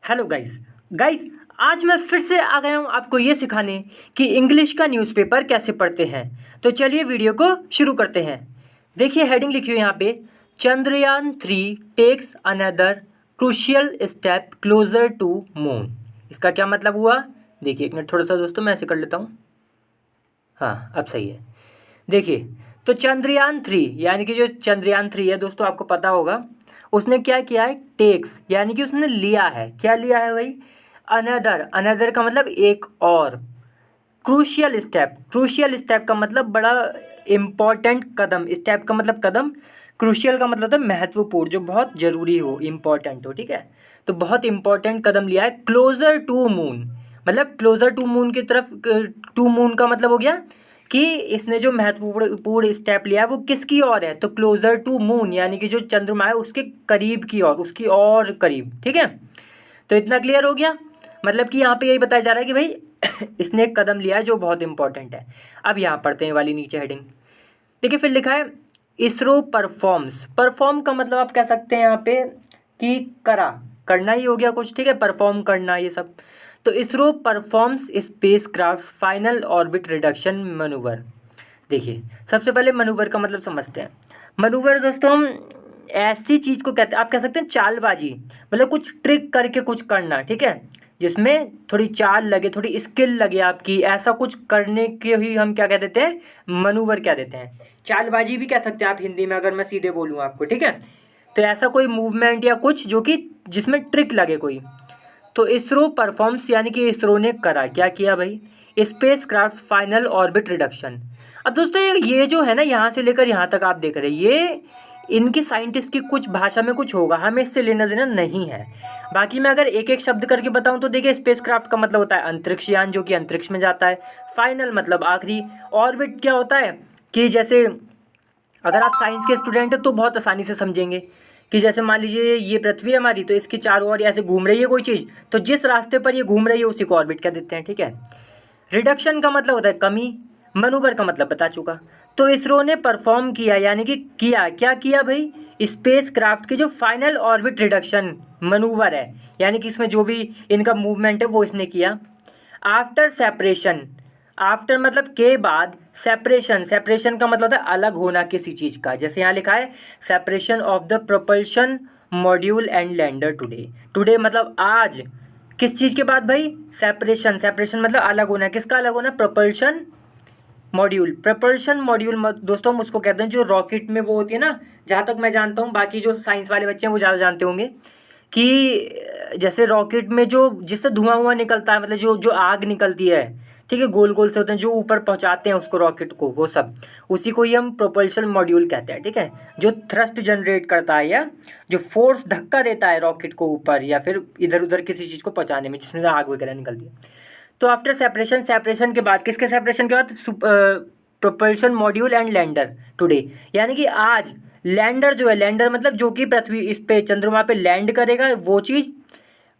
Hello guys आज मैं फिर से आ गया हूँ आपको ये सिखाने कि इंग्लिश का न्यूज़पेपर कैसे पढ़ते हैं। तो चलिए वीडियो को शुरू करते हैं। देखिए हेडिंग लिखी हुई यहाँ पे, Chandrayaan 3 takes another crucial step closer to moon. इसका क्या मतलब हुआ? देखिए एक मिनट, थोड़ा सा दोस्तों मैं ऐसे कर लेता हूँ। हाँ अब सही है। देखिए तो चंद्रयान 3 यानी कि जो चंद्रयान 3 है दोस्तों, आपको पता होगा उसने क्या किया है, टेक्स यानी कि उसने लिया है। क्या लिया है भाई? अनदर का मतलब एक और, क्रूशियल स्टेप का मतलब बड़ा इम्पॉर्टेंट कदम, स्टेप का मतलब कदम, क्रूशियल का मतलब है महत्वपूर्ण, जो बहुत ज़रूरी हो, इम्पॉर्टेंट हो। ठीक है, तो बहुत इम्पॉर्टेंट कदम लिया है क्लोजर टू मून। मतलब क्लोजर टू मून की तरफ, टू मून का मतलब हो गया कि इसने जो महत्वपूर्ण स्टेप लिया है वो किसकी ओर है, तो क्लोजर टू मून यानी कि जो चंद्रमा है उसके करीब की ओर, उसकी और करीब। ठीक है, तो इतना क्लियर हो गया। मतलब कि यहाँ पे यही बताया जा रहा है कि भाई इसने एक कदम लिया है जो बहुत इंपॉर्टेंट है। अब यहाँ पढ़ते हैं वाली नीचे हेडिंग। देखिए फिर लिखा है इसरो परफॉर्म्स। परफॉर्म का मतलब आप कह सकते हैं यहाँ पे कि करना ही हो गया कुछ। ठीक है, परफॉर्म करना ये सब। तो ISRO performs space craft final orbit reduction manoeuvre. देखिए सबसे पहले मनूवर का मतलब समझते हैं। मनूवर दोस्तों हम ऐसी चीज़ को कहते हैं, आप कह सकते हैं चालबाजी, मतलब कुछ ट्रिक करके कुछ करना। ठीक है, जिसमें थोड़ी चाल लगे, थोड़ी स्किल लगे आपकी, ऐसा कुछ करने के ही हम क्या कह देते हैं, मनूवर कह देते हैं। चालबाजी भी कह सकते हैं आप हिंदी में, अगर मैं सीधे बोलूँ आपको। ठीक है, तो ऐसा कोई मूवमेंट या कुछ जो कि जिसमें ट्रिक लगे कोई। तो इसरो परफॉर्म्स यानी कि इसरो ने करा, क्या किया भाई, space craft final orbit reduction. अब दोस्तों ये जो है ना, यहाँ से लेकर यहाँ तक आप देख रहे हैं, ये इनकी साइंटिस्ट की कुछ भाषा में कुछ होगा, हमें इससे लेना देना नहीं है। बाकी मैं अगर एक एक शब्द करके बताऊं तो देखिए स्पेस क्राफ्ट का मतलब होता है अंतरिक्ष यान, जो कि अंतरिक्ष में जाता है। फाइनल मतलब आखिरी। ऑर्बिट क्या होता है कि जैसे अगर आप साइंस के स्टूडेंट हैं तो बहुत आसानी से समझेंगे कि जैसे मान लीजिए ये पृथ्वी है हमारी, तो इसके चारों ओर ऐसे घूम रही है कोई चीज़, तो जिस रास्ते पर ये घूम रही है उसी को ऑर्बिट कह देते हैं। ठीक है, रिडक्शन का मतलब होता है कमी, मनूवर का मतलब बता चुका। तो इसरो ने परफॉर्म किया यानी कि किया, क्या किया भाई, स्पेस क्राफ्ट की जो फाइनल ऑर्बिट रिडक्शन मनूवर है, यानी कि इसमें जो भी इनका मूवमेंट है वो इसने किया। आफ्टर सेपरेशन, आफ्टर मतलब के बाद, सेपरेशन, सेपरेशन का मतलब है अलग होना किसी चीज़ का। जैसे यहाँ लिखा है separation of the propulsion module and lander today. Today मतलब आज, किस चीज़ के बाद भाई, सेपरेशन, सेपरेशन मतलब अलग होना। किसका अलग होना? Propulsion module. प्रोपल्शन मॉड्यूल दोस्तों हम उसको कहते हैं जो रॉकेट में वो होती है ना, जहाँ तक मैं जानता हूँ, बाकी जो साइंस वाले बच्चे हैं वो ज़्यादा जानते होंगे कि जैसे रॉकेट में जो जिससे धुआं हुआ निकलता है, मतलब जो जो आग निकलती है, ठीक है, गोल गोल से होते हैं जो ऊपर पहुंचाते हैं उसको, रॉकेट को, वो सब उसी को ही हम प्रोपल्शन मॉड्यूल कहते हैं। ठीक है, जो थ्रस्ट जनरेट करता है या जो फोर्स धक्का देता है रॉकेट को ऊपर या फिर इधर उधर किसी चीज़ को पहुंचाने में, जिसमें आग वगैरह निकलती है। तो आफ्टर सेपरेशन, सेपरेशन के बाद, किसके सेपरेशन के बाद, propulsion module and lander today, यानी कि आज लैंडर जो है, लैंडर मतलब जो कि पृथ्वी इस पे चंद्रमा पे लैंड करेगा वो चीज़,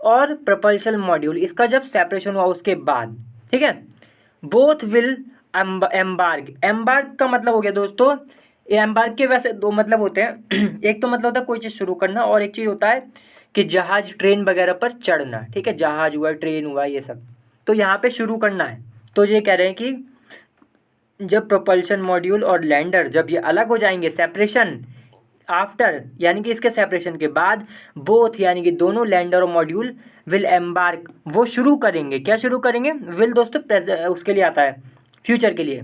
और प्रपल्शन मॉड्यूल इसका जब सेपरेशन हुआ उसके बाद। ठीक है, बोथ विल एम्बार्ग। एम्बार्ग का मतलब हो गया दोस्तों, एम्बार्ग के वैसे दो मतलब होते हैं एक तो मतलब होता है कोई चीज़ शुरू करना, और एक चीज़ होता है कि जहाज ट्रेन वगैरह पर चढ़ना। ठीक है, जहाज हुआ, ट्रेन हुआ, ये सब। तो यहाँ पे शुरू करना है, तो ये कह रहे हैं कि जब प्रोपल्शन मॉड्यूल और लैंडर जब ये अलग हो जाएंगे, सेपरेशन आफ्टर यानी कि इसके सेपरेशन के बाद, बोथ यानी कि दोनों लैंडर और मॉड्यूल विल एम्बार्क, वो शुरू करेंगे। क्या शुरू करेंगे? विल दोस्तों उसके लिए आता है, फ्यूचर के लिए।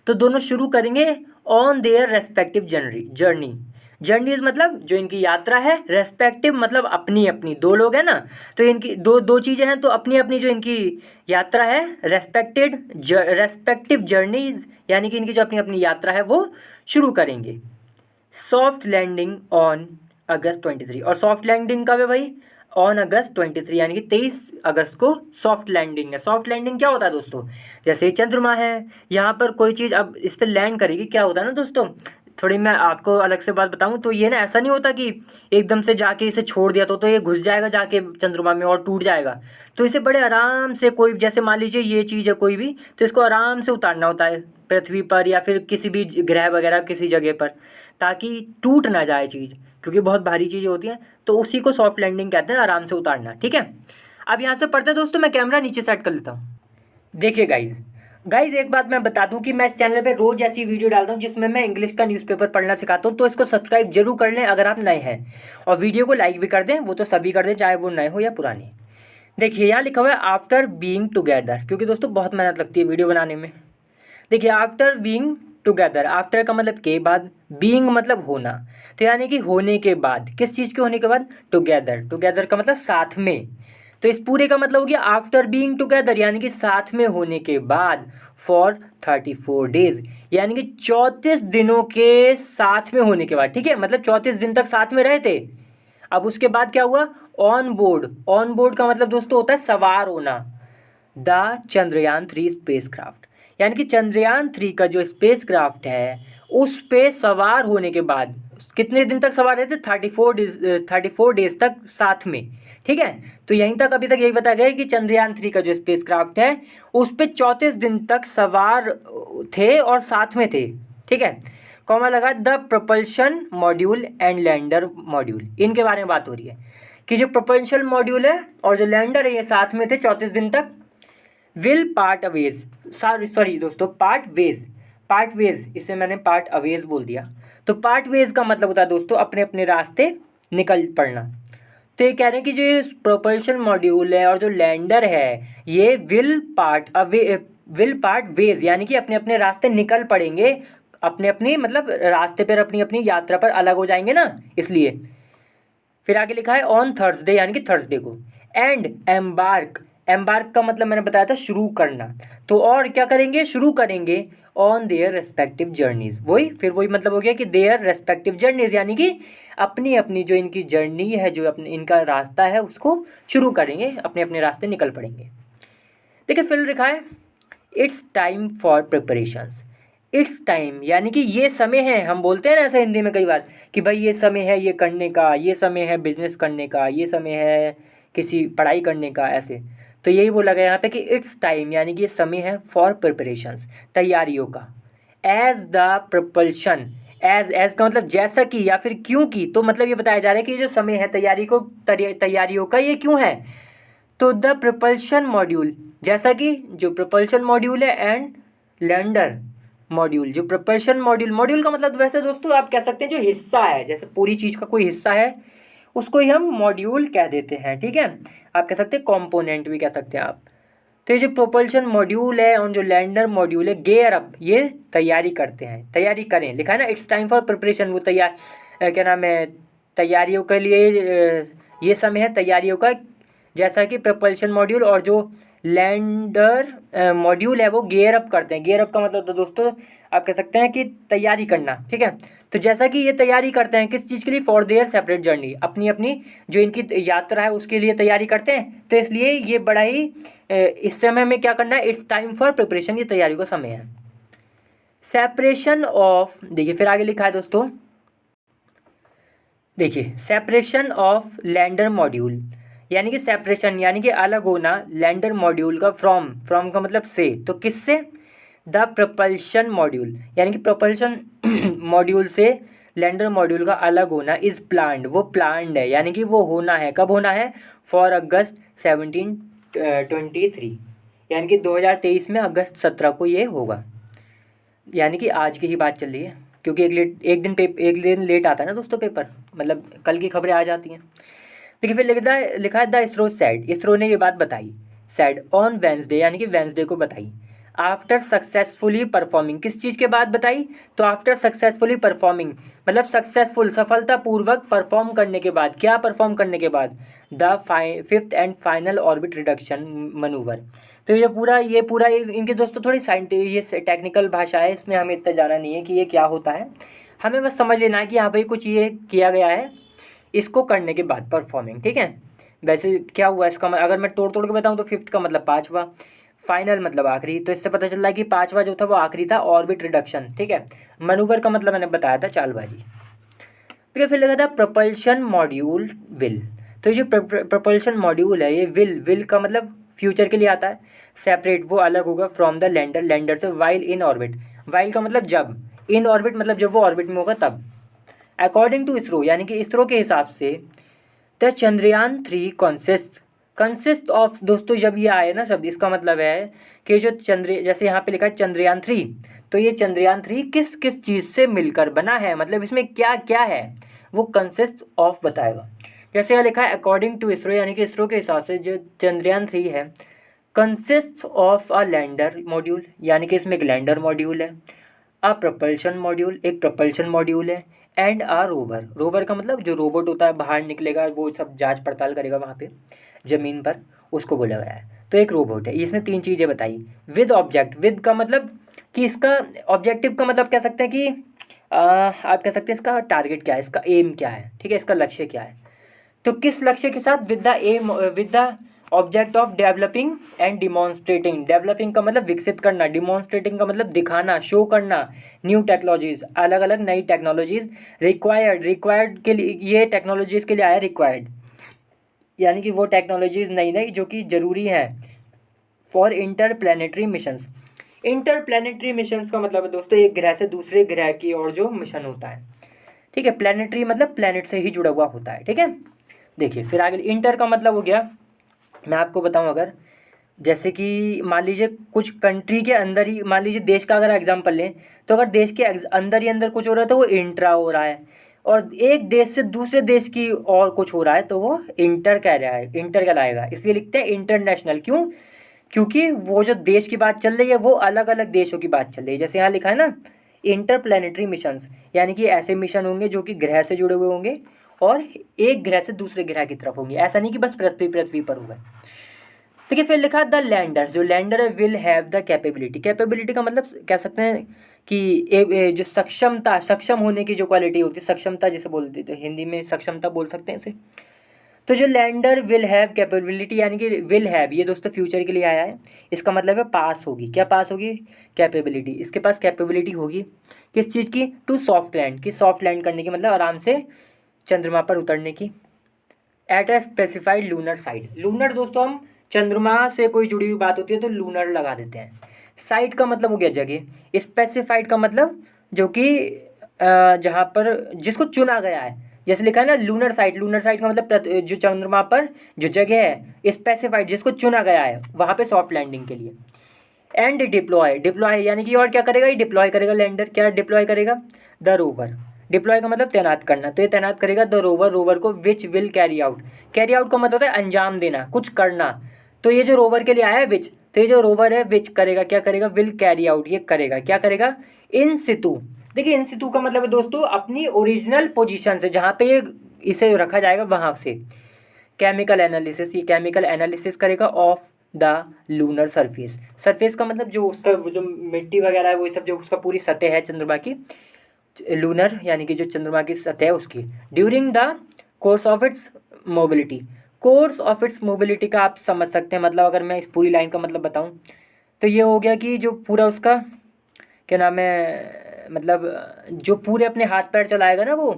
तो दोनों शुरू करेंगे on their respective journey. Journeys मतलब जो इनकी यात्रा है, रेस्पेक्टिव मतलब अपनी अपनी, दो लोग हैं ना, तो इनकी दो दो चीज़ें हैं, तो अपनी अपनी जो इनकी यात्रा है, रेस्पेक्टिव जर्नीज यानी कि इनकी जो अपनी अपनी यात्रा है वो शुरू करेंगे। सॉफ्ट लैंडिंग ऑन अगस्त 23, और सॉफ्ट लैंडिंग कब है भाई? ऑन अगस्त 23 यानी कि 23 अगस्त को सॉफ्ट लैंडिंग है। सॉफ्ट लैंडिंग क्या होता है दोस्तों? जैसे चंद्रमा है, यहाँ पर कोई चीज़ अब इस पर लैंड करेगी, क्या होता है ना दोस्तों, थोड़ी मैं आपको अलग से बात बताऊं तो ये ना, ऐसा नहीं होता कि एकदम से जाके इसे छोड़ दिया तो ये घुस जाएगा जाके चंद्रमा में और टूट जाएगा। तो इसे बड़े आराम से, कोई जैसे मान लीजिए ये चीज़ है कोई भी, तो इसको आराम से उतारना होता है पृथ्वी पर या फिर किसी भी ग्रह वगैरह किसी जगह पर, ताकि टूट ना जाए चीज़, क्योंकि बहुत भारी चीज़ें होती हैं, तो उसी को सॉफ्ट लैंडिंग कहते हैं, आराम से उतारना। ठीक है, अब यहाँ से पढ़ते हैं दोस्तों, मैं कैमरा नीचे सेट कर लेता हूँ। देखिए गाइज एक बात मैं बता दूं कि मैं इस चैनल पे रोज ऐसी वीडियो डालता हूं जिसमें मैं इंग्लिश का न्यूज़पेपर पढ़ना सिखाता हूं, तो इसको सब्सक्राइब जरूर कर लें अगर आप नए हैं, और वीडियो को लाइक भी कर दें, वो तो सभी कर दें चाहे वो नए हो या पुराने। देखिए यहाँ लिखा हुआ है आफ्टर बीइंग टुगेदर, क्योंकि दोस्तों बहुत मेहनत लगती है वीडियो बनाने में। देखिए आफ्टर बीइंग टुगेदर, आफ्टर का मतलब के बाद, बीइंग मतलब होना, तो यानी कि होने के बाद, किस चीज़ के होने के बाद, टुगेदर, टुगेदर का मतलब साथ में, तो इस पूरे का मतलब हो गया आफ्टर बीइंग टुगेदर, यानी कि साथ में होने के बाद, फॉर 34 डेज, यानी कि 34 दिनों के साथ में होने के बाद। ठीक है, मतलब 34 दिन तक साथ में रहे थे। अब उसके बाद क्या हुआ, ऑन बोर्ड, ऑन बोर्ड का मतलब दोस्तों होता है सवार होना, द चंद्रयान 3 स्पेस क्राफ्ट, यानी कि चंद्रयान 3 का जो स्पेस क्राफ्ट है उस पे सवार होने के बाद, कितने दिन तक सवार रहे थे, 34 डेज तक साथ में। ठीक है, तो यहीं तक अभी तक यही बताया गया है कि चंद्रयान 3 का जो स्पेस क्राफ्ट है उस पे 34 दिन तक सवार थे और साथ में थे। ठीक है, कॉमा लगा, the propulsion module and lander module, इनके बारे में बात हो रही है कि जो प्रोपल्शन मॉड्यूल है और जो लैंडर है ये साथ में थे 34 दिन तक। विल पार्ट अवेज, सॉरी दोस्तों, पार्ट वेज, इसे मैंने पार्ट अवेज बोल दिया। तो पार्ट वेज का मतलब होता है दोस्तों अपने अपने रास्ते निकल पड़ना। तो ये कह रहे हैं कि जो प्रोपल्शन मॉड्यूल है और जो लैंडर है ये विल पार्ट वेज, यानी कि अपने अपने रास्ते निकल पड़ेंगे, अपने अपनी मतलब रास्ते पर, अपनी अपनी यात्रा पर अलग हो जाएंगे ना, इसलिए। फिर आगे लिखा है ऑन थर्सडे, यानी कि थर्सडे को, एंड एम्बार्क, एम्बार्क का मतलब मैंने बताया था शुरू करना, तो और क्या करेंगे, शुरू करेंगे ऑन देयर रेस्पेक्टिव जर्नीज, वही फिर वही मतलब हो गया कि देयर रेस्पेक्टिव जर्नीज, यानी कि अपनी अपनी जो इनकी जर्नी है, जो अपने इनका रास्ता है उसको शुरू करेंगे, अपने अपने रास्ते निकल पड़ेंगे। देखिए फिर लिखा है it's time for preparations, it's time यानी कि ये समय है, हम बोलते हैं ना ऐसा हिंदी में कई बार कि भाई ये समय है ये करने का, ये समय है बिजनेस करने का, ये समय है किसी पढ़ाई करने का, ऐसे। तो यही बोला गया यहाँ पे कि इट्स टाइम यानी कि ये समय है फॉर प्रिपरेशंस, तैयारियों का, एज द प्रपल्शन, एज का मतलब जैसा कि या फिर क्यों की, तो मतलब ये बताया जा रहा है कि ये जो समय है तैयारियों का, ये क्यों है, तो द प्रपल्शन मॉड्यूल, जैसा कि जो प्रपल्शन मॉड्यूल है, एंड लैंडर मॉड्यूल, जो प्रपल्शन मॉड्यूल, मॉड्यूल का मतलब वैसे दोस्तों आप कह सकते हैं जो हिस्सा है, जैसे पूरी चीज़ का कोई हिस्सा है उसको ही हम मॉड्यूल कह देते हैं। ठीक है, आप कह सकते हैं कॉम्पोनेंट भी कह सकते हैं आप। तो ये जो प्रोपल्शन मॉड्यूल है और जो लैंडर मॉड्यूल है, गेयर अप, ये तैयारी करते हैं, तैयारी करें, लिखा है ना इट्स टाइम फॉर प्रिपरेशन, वो तैयार क्या नाम है, तैयारियों के लिए ये समय है तैयारियों का, जैसा कि प्रपल्शन मॉड्यूल और जो लैंडर मॉड्यूल है वो गियर अप करते हैं। गियर अप का मतलब तो दोस्तों आप कह सकते हैं कि तैयारी करना। ठीक है, तो जैसा कि ये तैयारी करते हैं किस चीज़ के लिए, फॉर देयर सेपरेट जर्नी, अपनी अपनी जो इनकी यात्रा है उसके लिए तैयारी करते हैं, तो इसलिए ये बड़ा ही इस समय में क्या करना है, इट्स टाइम फॉर प्रिपरेशन, ये तैयारी का समय है। सेपरेशन ऑफ, देखिए फिर आगे लिखा है दोस्तों, देखिए सेपरेशन ऑफ लैंडर मॉड्यूल, यानी कि सेपरेशन यानी कि अलग होना लैंडर मॉड्यूल का, फ्रॉम का मतलब से, तो किससे, द प्रपल्शन मॉड्यूल, यानी कि प्रपल्शन मॉड्यूल से लैंडर मॉड्यूल का अलग होना, इज़ प्लान्ड, वो प्लान्ड है, यानी कि वो होना है, कब होना है, फॉर अगस्त 1723, यानी कि 2023 में अगस्त 17 को ये होगा, यानी कि आज की ही बात चल रही है, क्योंकि एक दिन लेट आता है ना दोस्तों पेपर, मतलब कल की खबरें आ जाती हैं। देखिए फिर लिखा है द इसरो सैड, इसरो ने ये बात बताई, सैड ऑन वेंसडे, यानी कि वेंसडे को बताई, आफ्टर सक्सेसफुली परफॉर्मिंग, किस चीज़ के बाद बताई, तो आफ्टर सक्सेसफुली परफॉर्मिंग मतलब सक्सेसफुल, सफलतापूर्वक परफॉर्म करने के बाद, क्या परफॉर्म करने के बाद, the 5th and final orbit reduction manoeuvre. तो ये पूरा इनके दोस्तों थोड़ी साइंटिफिक ये टेक्निकल भाषा है, इसमें हमें इतना जाना नहीं है कि ये क्या होता है, हमें बस समझ लेना है कि यहाँ पर कुछ ये किया गया है इसको करने के बाद, परफॉर्मिंग। ठीक है, वैसे क्या हुआ इसका अगर मैं तोड़ के बताऊँ तो 5th का मतलब 5वां, फाइनल मतलब आखिरी, तो इससे पता चल रहा है कि 5वां जो था वो आखिरी था, ऑर्बिट रिडक्शन। ठीक है, मनूवर का मतलब मैंने बताया था चालबाजी। ठीक है, फिर लगा था प्रपल्शन मॉड्यूल विल, तो ये जो प्रपल्शन मॉड्यूल है ये विल का मतलब फ्यूचर के लिए आता है, सेपरेट वो अलग होगा फ्रॉम द लैंडर से, वाइल इन ऑर्बिट, वाइल का मतलब जब, इन ऑर्बिट मतलब जब वो ऑर्बिट में होगा तब, अकॉर्डिंग टू इसरो यानी कि इसरो के हिसाब से द चंद्रयान 3 कंसिस्ट ऑफ, दोस्तों जब ये आए ना शब्द, इसका मतलब है कि जो जैसे यहाँ पे लिखा है चंद्रयान 3, तो ये चंद्रयान 3 किस किस चीज़ से मिलकर बना है, मतलब इसमें क्या क्या है वो कंसिस्ट ऑफ बताएगा। जैसे यहाँ लिखा है अकॉर्डिंग टू इसरो यानी कि इसरो के हिसाब से जो चंद्रयान 3 है consist of a lander module, यानी कि इसमें एक लैंडर मॉड्यूल है, अ प्रपल्शन मॉड्यूल, एक प्रपल्शन मॉड्यूल है, एंड अ रोवर। रोवर का मतलब जो रोबोट होता है बाहर निकलेगा, वो सब जांच पड़ताल करेगा वहाँ पे ज़मीन पर, उसको बोला गया है। तो एक रोबोट है, इसने 3 चीज़ें बताई। विद ऑब्जेक्ट, विद का मतलब कि इसका ऑब्जेक्टिव का मतलब कह सकते हैं कि आप कह सकते हैं इसका टारगेट क्या है, इसका एम क्या है, ठीक है, इसका लक्ष्य क्या है। तो किस लक्ष्य के साथ, with the aim, with the object of developing and demonstrating. Developing का मतलब विकसित करना, डिमॉन्स्ट्रेटिंग का मतलब दिखाना, शो करना, न्यू टेक्नोलॉजीज, अलग अलग नई टेक्नोलॉजीज रिक्वायर्ड के लिए, ये टेक्नोलॉजीज के लिए आया रिक्वायर्ड, यानी कि वो टेक्नोलॉजीज नई नई जो कि ज़रूरी है for interplanetary missions. Interplanetary missions का मतलब है दोस्तों एक ग्रह से दूसरे ग्रह की ओर जो मिशन होता है, ठीक है। प्लैनेटरी मतलब प्लैनेट से ही जुड़ा हुआ होता है, ठीक है। देखिए फिर आगे इंटर का मतलब हो गया, मैं आपको बताऊं, अगर जैसे कि मान लीजिए कुछ कंट्री के अंदर ही, मान लीजिए देश का अगर एग्जाम्पल लें, तो अगर देश के अंदर ही अंदर कुछ हो रहा है तो वो इंट्रा हो रहा है, और एक देश से दूसरे देश की और कुछ हो रहा है तो वो इंटर कह रहा है, इंटर कहलाएगा। इसलिए लिखते हैं इंटरनेशनल, क्यों? क्योंकि वो जो देश की बात चल रही है वो अलग अलग देशों की बात चल रही है। जैसे यहाँ लिखा है ना इंटरप्लैनेटरी मिशंस, यानी कि ऐसे मिशन होंगे जो कि ग्रह से जुड़े हुए होंगे और एक ग्रह से दूसरे ग्रह की तरफ होंगे, ऐसा नहीं कि बस पृथ्वी पर होगा। देखिए फिर लिखा द लैंडर, जो लैंडर है will have the capability. Capability का मतलब कह सकते हैं कि जो सक्षमता, सक्षम होने की जो क्वालिटी होती है, सक्षमता जिसे बोलते हैं, तो हिंदी में सक्षमता बोल सकते हैं इसे। तो जो लैंडर विल हैव कैपेबिलिटी, यानी कि विल हैव, ये दोस्तों फ्यूचर के लिए आया है, इसका मतलब है पास होगी। क्या पास होगी? कैपेबिलिटी, इसके पास कैपेबिलिटी होगी किस चीज़ की? टू सॉफ्ट लैंड की, सॉफ्ट लैंड करने की, मतलब आराम से चंद्रमा पर उतरने की। At a specified lunar site, lunar दोस्तों हम चंद्रमा से कोई जुड़ी हुई बात होती है तो लूनर लगा देते हैं। साइट का मतलब हो गया जगह, स्पेसिफाइड का मतलब जो कि जहाँ पर जिसको चुना गया है, जैसे लिखा है ना लूनर साइट, लूनर साइट का मतलब जो चंद्रमा पर जो जगह है, स्पेसिफाइड जिसको चुना गया है वहाँ पे सॉफ्ट लैंडिंग के लिए। एंड डिप्लॉय, डिप्लॉय यानी कि और क्या करेगा, ये डिप्लॉय करेगा लैंडर, क्या डिप्लॉय करेगा? The rover. डिप्लॉय का मतलब तैनात करना, तो ये तैनात करेगा द रोवर, रोवर को, which will carry out. Carry out का मतलब है अंजाम देना, कुछ करना। तो ये जो रोवर के लिए आया है विच, तो ये जो रोवर है विच करेगा, क्या करेगा? विल कैरी आउट, ये करेगा, क्या करेगा? इन सितु। देखिए इन सितु का मतलब है दोस्तों अपनी ओरिजिनल पोजीशन से, जहाँ पे ये इसे रखा जाएगा वहाँ से केमिकल एनालिसिस, ये केमिकल एनालिसिस करेगा of the lunar surface. Surface का मतलब जो उसका जो मिट्टी वगैरह है वो सब, जो उसका पूरी सतह है चंद्रमा की, लूनर यानी कि जो चंद्रमा की सतह है उसकी। During the course of its mobility, course of its mobility का आप समझ सकते हैं, मतलब अगर मैं इस पूरी लाइन का मतलब बताऊं तो ये हो गया कि जो पूरा उसका क्या नाम है, मतलब जो पूरे अपने हाथ पैर चलाएगा ना वो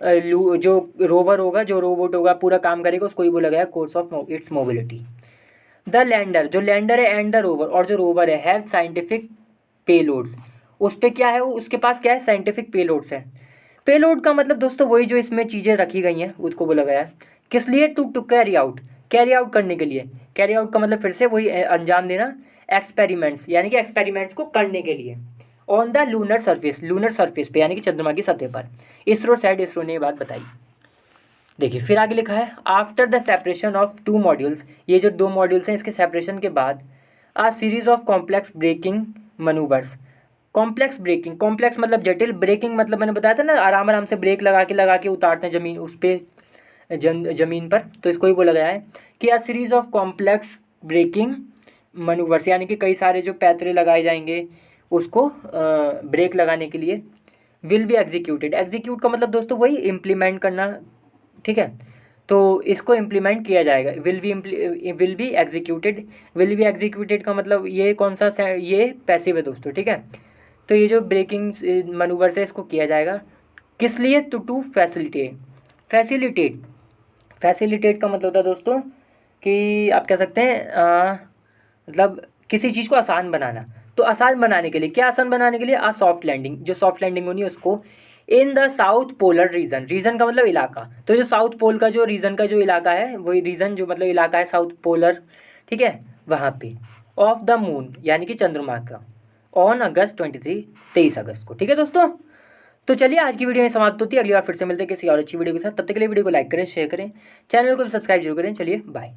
जो रोवर होगा, जो रोबोट होगा, पूरा काम करेगा, उसको ही बोला गया course of its mobility. The lander, जो लैंडर है, एंड द रोवर, और जो रोवर है, हैव साइंटिफिक पेलोड्स। उस पर क्या है, उसके पास क्या है? साइंटिफिक पेलोड्स है। पेलोड का मतलब दोस्तों वही जो इसमें चीज़ें रखी गई हैं उसको बोला गया है। किस लिए? To to carry out, carry out करने के लिए। कैरी आउट का मतलब फिर से वही अंजाम देना, एक्सपेरिमेंट्स, यानी कि एक्सपेरिमेंट्स को करने के लिए on the lunar surface, lunar surface पे यानी कि चंद्रमा की सतह पर। इसरो साइड, इसरो ने ये बात बताई। देखिए फिर आगे लिखा है after the separation of two modules, ये जो 2 मॉड्यूल्स हैं इसके सेपरेशन के बाद a series of complex breaking manoeuvres. Complex breaking, complex मतलब जटिल, ब्रेकिंग मतलब मैंने बताया था ना आराम आराम से ब्रेक लगा के उतारते हैं ज़मीन उस पर ज़मीन पर, तो इसको ही बोला गया है कि a series of complex breaking manoeuvres, यानी कि कई सारे जो पैतरे लगाए जाएंगे उसको ब्रेक लगाने के लिए। विल बी एग्जीक्यूटेड, एग्जीक्यूट का मतलब दोस्तों वही इम्प्लीमेंट करना, ठीक है। तो इसको इम्प्लीमेंट किया जाएगा, will be executed. Will be executed का मतलब ये कौन सा, ये पैसिव है दोस्तों, ठीक है। तो ये जो ब्रेकिंग मनूवर्स है इसको किया जाएगा किस लिए? टू फैसिलिटेट, फैसिलिटेट, फैसिलिटेट का मतलब होता है दोस्तों कि आप कह सकते हैं मतलब किसी चीज़ को आसान बनाना। तो आसान बनाने के लिए, क्या आसान बनाने के लिए? सॉफ्ट लैंडिंग, जो सॉफ्ट लैंडिंग होनी है उसको in the south polar region, region का मतलब इलाका, तो जो साउथ पोल का जो रीजन का जो इलाका है, वही रीजन जो मतलब इलाका है साउथ पोलर, ठीक है, वहाँ पे ऑफ द मून यानी कि चंद्रमा का, ऑन अगस्त 23 अगस्त को। ठीक है दोस्तों, तो चलिए आज की वीडियो में समाप्त होती है, अगली बार फिर से मिलते हैं किसी और अच्छी वीडियो के साथ। तब तक के लिए वीडियो को लाइक करें, शेयर करें, चैनल को भी सब्सक्राइब जरूर करें। चलिए बाय।